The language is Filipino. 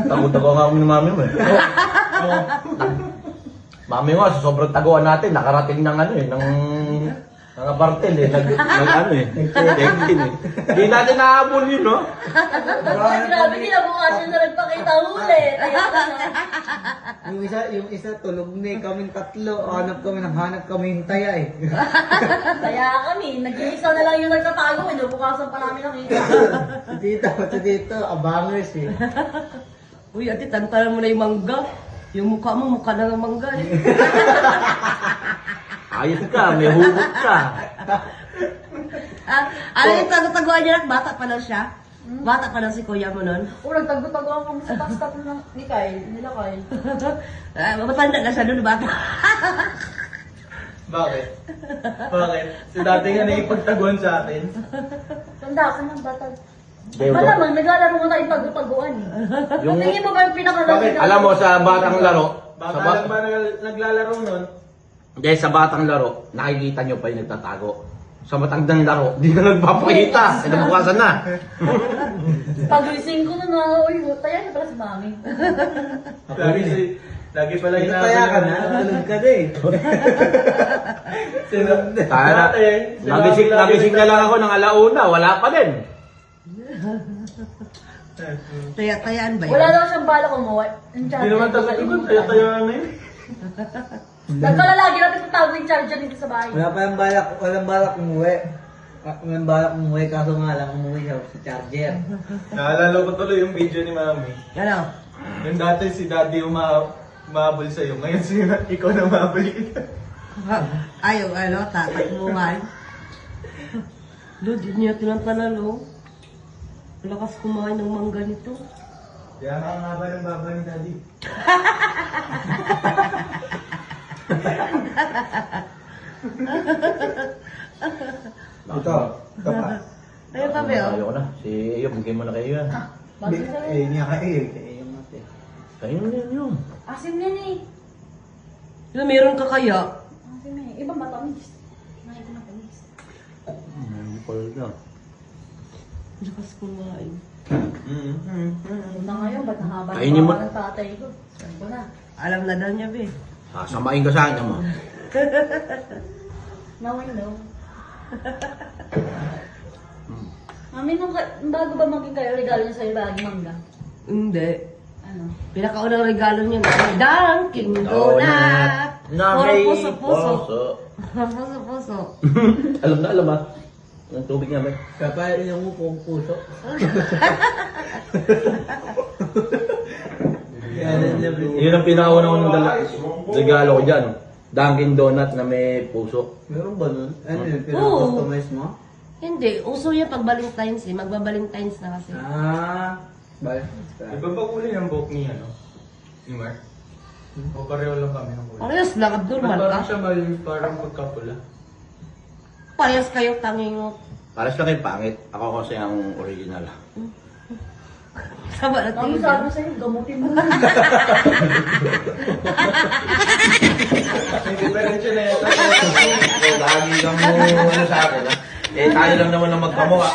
Tago-tago nga kami ni mami mo eh. Mami mo, sa sobrang taguan natin, nakarating ng ano eh, ng apartel eh, ano eh, check-in eh. Hindi natin nahabol yun, no? Grabe, kinabukasan na nagpakita ulit. Yung isa tulog na eh, kaming tatlo, hanap kami yung taya eh. Kaya kami, nag-iisa na lang yung nagtatago, inubukasan pa namin nakita. Si Tito, abangers eh. Uy, ate, tantanan mo na yung mangga. Yung mukha mo, mukha na ng mangga eh. Ayos ka, may hugot ka. Ano yung tago-taguan niya? Bata pa lang siya? Bata pa lang si kuya mo nun? O, nagtago-tago ako sa pasta ni Kyle, nila Kyle. Matanda na siya nun, bata. Bakit? Bakit? Si dati nga naipagtaguan sa akin. Tanda ka ng bata. Deo, Malamang, naglalaro mo tayong tago-taguan eh. Yung- Tingin mo ba yung pinakalaki na? alam mo, sa batang laro, sa Baka lang ba naglalaro nun? dahil sa batang laro, nakikita nyo pa yung nagtatago. Sa matandang laro, di na nagpapakita. Kinabukasan na. Pag-gising ko na uy, tayo na pala si Mami. Lagi pala Kaya ka na, tulog ka na eh. Kaya na, nagising na lang ako ng alauna, wala pa din. Taya-tayaan ba yun? Wala daw siyang balak umuwi. Hindi naman taga-tugon, kaya na yun. Nagkalalagi natin sa tago yung charger dito sa bahay. Walang balak umuwi. Walang balak umuwi, kaso nga lang umuwi siya sa charger. Naalala ko tuloy yung video ni Mami. Ano? Yung dati si Daddy umabol sa'yo, ngayon ikaw na umabol kita. Ayaw, tatakbuhan. Lord, yun niya tinantanan, oh. Lakas kumain ng mangga nito. Kaya nga ba ng baba ni Daddy? Ito pa. Ayun pa, Beo. Ayoko na. Si Iyo, bigay mo na kayo yan. Bakit sa Niya yung mate. Kayo na yan yun. Asim yan eh. Meron ka kaya? Asim yan eh. Iba matamis. Nakita ko na tamis. Hindi pala na. Lakas kumain. Ano na ngayon, ba't nahaba Kainin mo- ng tatay ko? Saan ko na? Alam na daw niya, Be. Sasamain ka sa akin mo. Now I know. Mami, bago ba maging kayo, regalo niya sa'yo bagong mangga? Hindi. Ano? Pinakaunang regalo niya na Dunkin' Donut! Puro puso-puso. Puso-puso. Alam ba? Ang tubig nga ba? Kapag yung mo kung puso. Yun ang pinakaunang regalo ko dyan. Dunkin' Donut na may puso. Meron ba nun? Ano yun? Oo. Pinakustomize mo? Hindi. Uso yan pag Valentine's eh. Magba-Valentine's na kasi. Bye. Iba ba uli ng buhok ni ni Mark? O pareho lang kami ng kulay? Parehas lang, abnormal Parang ka. siya parang pagkapula. Parehas kayo tanging Para sa kayo pangit. Ako kasi ang original. sama na Mami, tingin. sabi ko sa'yo, gamutin mo. Diferensya na yan. Lagi kang ano sa akin. Tayo lang naman ang magkamukha.